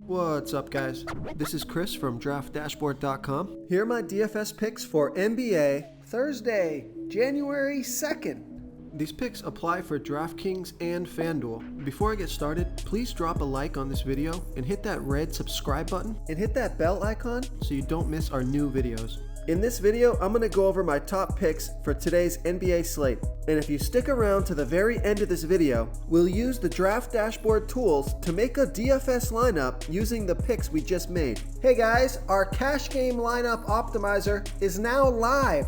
What's up, guys? This is Chris from DraftDashboard.com. Here are my DFS picks for NBA Thursday, January 2nd. These picks apply for DraftKings and FanDuel. Before I get started, please drop a like on this video and hit that red subscribe button and hit that bell icon so you don't miss our new videos. In this video, I'm going to go over my top picks for today's NBA slate. And if you stick around to the very end of this video, we'll use the Draft Dashboard tools to make a DFS lineup using the picks we just made. Hey guys, our cash game lineup optimizer is now live.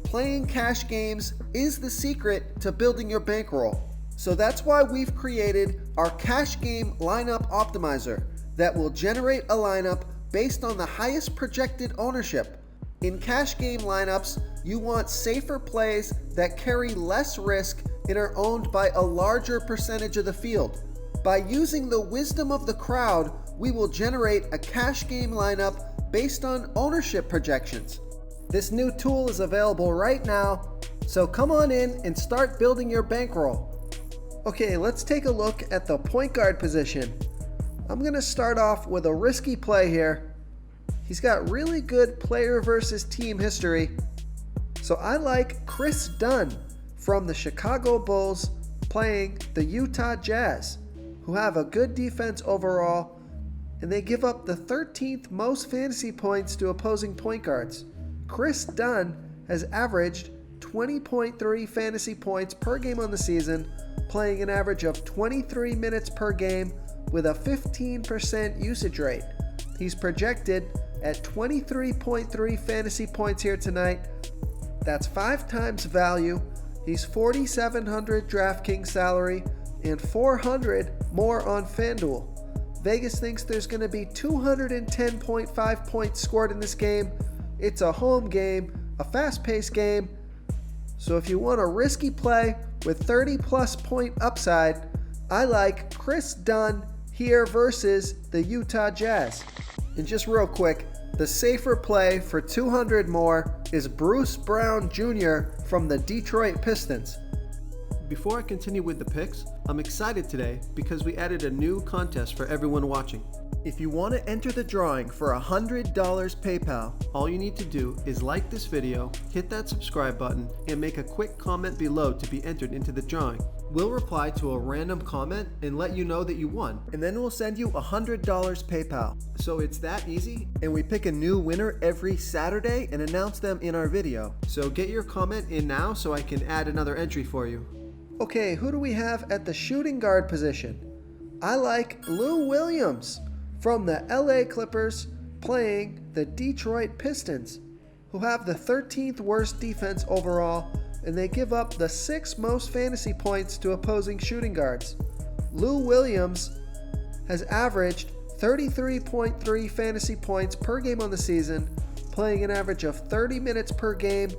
Playing cash games is the secret to building your bankroll. So that's why we've created our cash game lineup optimizer that will generate a lineup based on the highest projected ownership. In cash game lineups, you want safer plays that carry less risk and are owned by a larger percentage of the field. By using the wisdom of the crowd, we will generate a cash game lineup based on ownership projections. This new tool is available right now, so come on in and start building your bankroll. Okay, let's take a look at the point guard position. I'm going to start off with a risky play here. He's got really good player versus team history. So I like Chris Dunn from the Chicago Bulls playing the Utah Jazz, who have a good defense overall, and they give up the 13th most fantasy points to opposing point guards. Chris Dunn has averaged 20.3 fantasy points per game on the season, playing an average of 23 minutes per game with a 15% usage rate. He's projected at 23.3 fantasy points here tonight. That's 5 times value. He's $4,700 DraftKings salary and $400 more on FanDuel. Vegas thinks there's going to be 210.5 points scored in this game. It's a home game, a fast-paced game. So if you want a risky play with 30-plus point upside, I like Chris Dunn here versus the Utah Jazz. And just real quick, the safer play for 200 more is Bruce Brown Jr. from the Detroit Pistons. Before I continue with the picks, I'm excited today because we added a new contest for everyone watching. If you want to enter the drawing for $100 PayPal, all you need to do is like this video, hit that subscribe button, and make a quick comment below to be entered into the drawing. We'll reply to a random comment and let you know that you won, and then we'll send you $100 PayPal. So it's that easy, and we pick a new winner every Saturday and announce them in our video. So get your comment in now so I can add another entry for you. Okay, who do we have at the shooting guard position? I like Lou Williams from the LA Clippers playing the Detroit Pistons, who have the 13th worst defense overall, and they give up the 6th most fantasy points to opposing shooting guards. Lou Williams has averaged 33.3 fantasy points per game on the season, playing an average of 30 minutes per game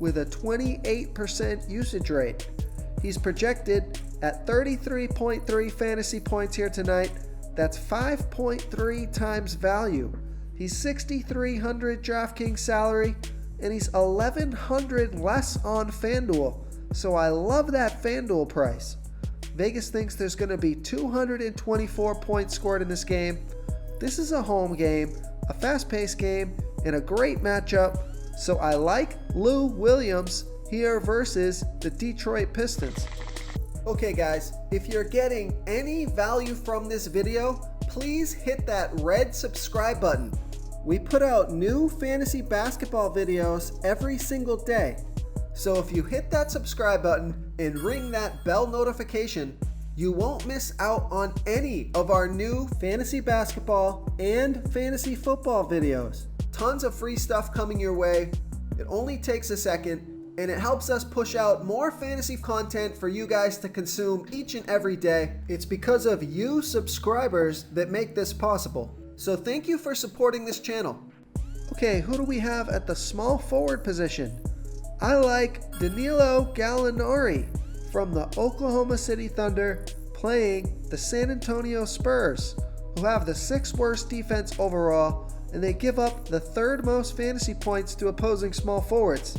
with a 28% usage rate. He's projected at 33.3 fantasy points here tonight. That's 5.3 times value. He's $6,300 DraftKings salary, and he's $1,100 less on FanDuel. So I love that FanDuel price. Vegas thinks there's going to be 224 points scored in this game. This is a home game, a fast-paced game, and a great matchup. So I like Lou Williams here versus the Detroit Pistons. Okay guys, if you're getting any value from this video, please hit that red subscribe button. We put out new fantasy basketball videos every single day. So if you hit that subscribe button and ring that bell notification, you won't miss out on any of our new fantasy basketball and fantasy football videos. Tons of free stuff coming your way. It only takes a second, and it helps us push out more fantasy content for you guys to consume each and every day. It's because of you subscribers that make this possible. So thank you for supporting this channel. Okay, who do we have at the small forward position? I like Danilo Gallinari from the Oklahoma City Thunder playing the San Antonio Spurs, who have the 6th worst defense overall, and they give up the 3rd most fantasy points to opposing small forwards.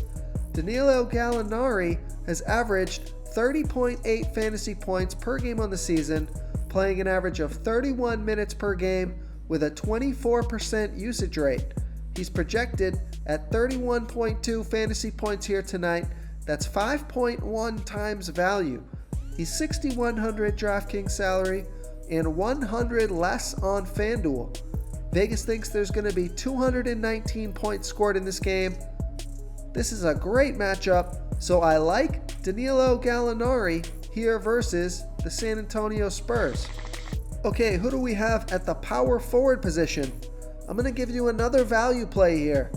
Danilo Gallinari has averaged 30.8 fantasy points per game on the season, playing an average of 31 minutes per game with a 24% usage rate. He's projected at 31.2 fantasy points here tonight. That's 5.1 times value. He's 6,100 DraftKings salary and 100 less on FanDuel. Vegas thinks there's going to be 219 points scored in this game. This is a great matchup, so I like Danilo Gallinari here versus the San Antonio Spurs. Okay, who do we have at the power forward position? I'm going to give you another value play here.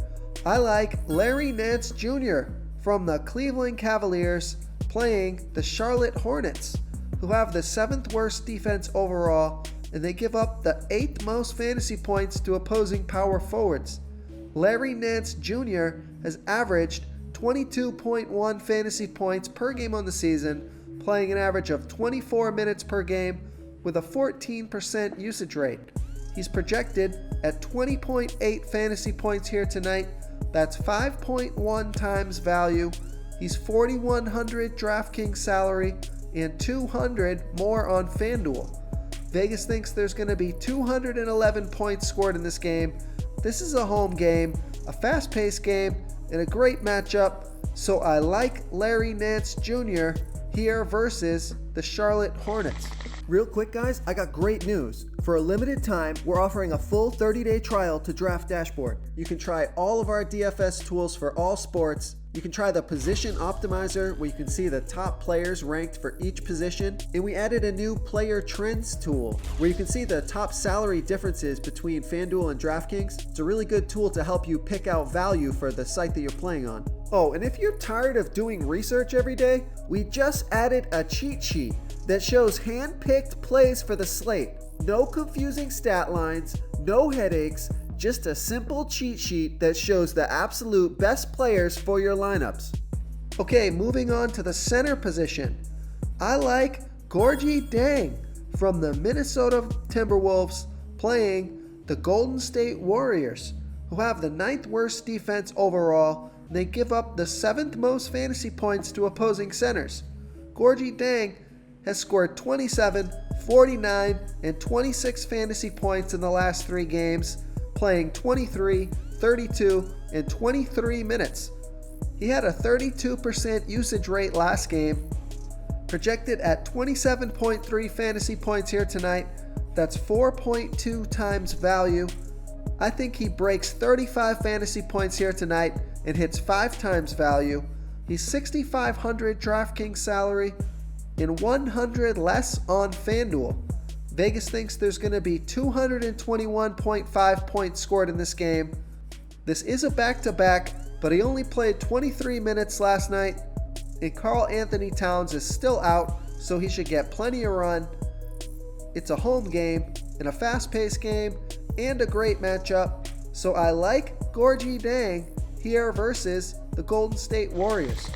I like Larry Nance Jr. from the Cleveland Cavaliers playing the Charlotte Hornets, who have the 7th worst defense overall, and they give up the 8th most fantasy points to opposing power forwards. Larry Nance Jr. has averaged 22.1 fantasy points per game on the season, playing an average of 24 minutes per game with a 14% usage rate. He's projected at 20.8 fantasy points here tonight. That's 5.1 times value. He's 4,100 DraftKings salary and 200 more on FanDuel. Vegas thinks there's going to be 211 points scored in this game. This is a home game, a fast-paced game, and a great matchup, so I like Larry Nance Jr. here versus the Charlotte Hornets. Real quick, guys, I got great news. For a limited time, we're offering a full 30-day trial to Draft Dashboard. You can try all of our DFS tools for all sports. You can try the Position Optimizer, where you can see the top players ranked for each position. And we added a new Player Trends tool, where you can see the top salary differences between FanDuel and DraftKings. It's a really good tool to help you pick out value for the site that you're playing on. Oh, and if you're tired of doing research every day, we just added a cheat sheet that shows hand-picked plays for the slate. No confusing stat lines, no headaches, just a simple cheat sheet that shows the absolute best players for your lineups. Okay, moving on to the center position. I like Gorgui Dieng from the Minnesota Timberwolves playing the Golden State Warriors, who have the 9th worst defense overall. They give up the 7th most fantasy points to opposing centers. Gorgui Dieng has scored 27, 49, and 26 fantasy points in the last 3 games, playing 23, 32, and 23 minutes. He had a 32% usage rate last game, projected at 27.3 fantasy points here tonight. That's 4.2 times value. I think he breaks 35 fantasy points here tonight and hits 5 times value. He's 6,500 DraftKings salary and 100 less on FanDuel. Vegas thinks there's going to be 221.5 points scored in this game. This is a back-to-back, but he only played 23 minutes last night, and Karl Anthony Towns is still out, so he should get plenty of run. It's a home game, and a fast-paced game, and a great matchup, so I like Gorgui Dieng here versus the Golden State Warriors.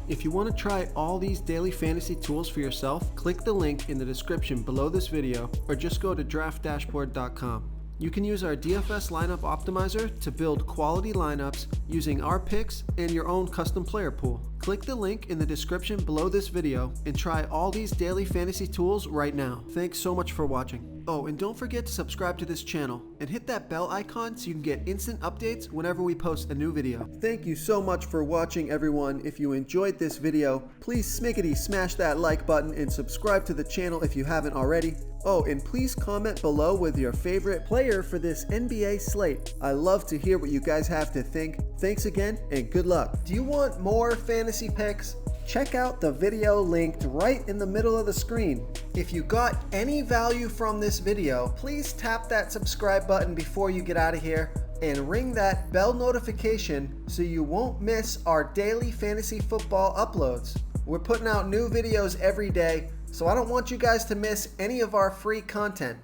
If you want to try all these daily fantasy tools for yourself, click the link in the description below this video or just go to draftdashboard.com. You can use our DFS lineup optimizer to build quality lineups using our picks and your own custom player pool. Click the link in the description below this video and try all these daily fantasy tools right now. Thanks so much for watching. Oh, and don't forget to subscribe to this channel and hit that bell icon so you can get instant updates whenever we post a new video. Thank you so much for watching, everyone. If you enjoyed this video, please smash that like button and subscribe to the channel if you haven't already. Oh, and please comment below with your favorite player for this NBA slate. I love to hear what you guys have to think. Thanks again and good luck. Do you want more fantasy picks? Check out the video linked right in the middle of the screen. If you got any value from this video, please tap that subscribe button before you get out of here and ring that bell notification so you won't miss our daily fantasy football uploads. We're putting out new videos every day, so I don't want you guys to miss any of our free content.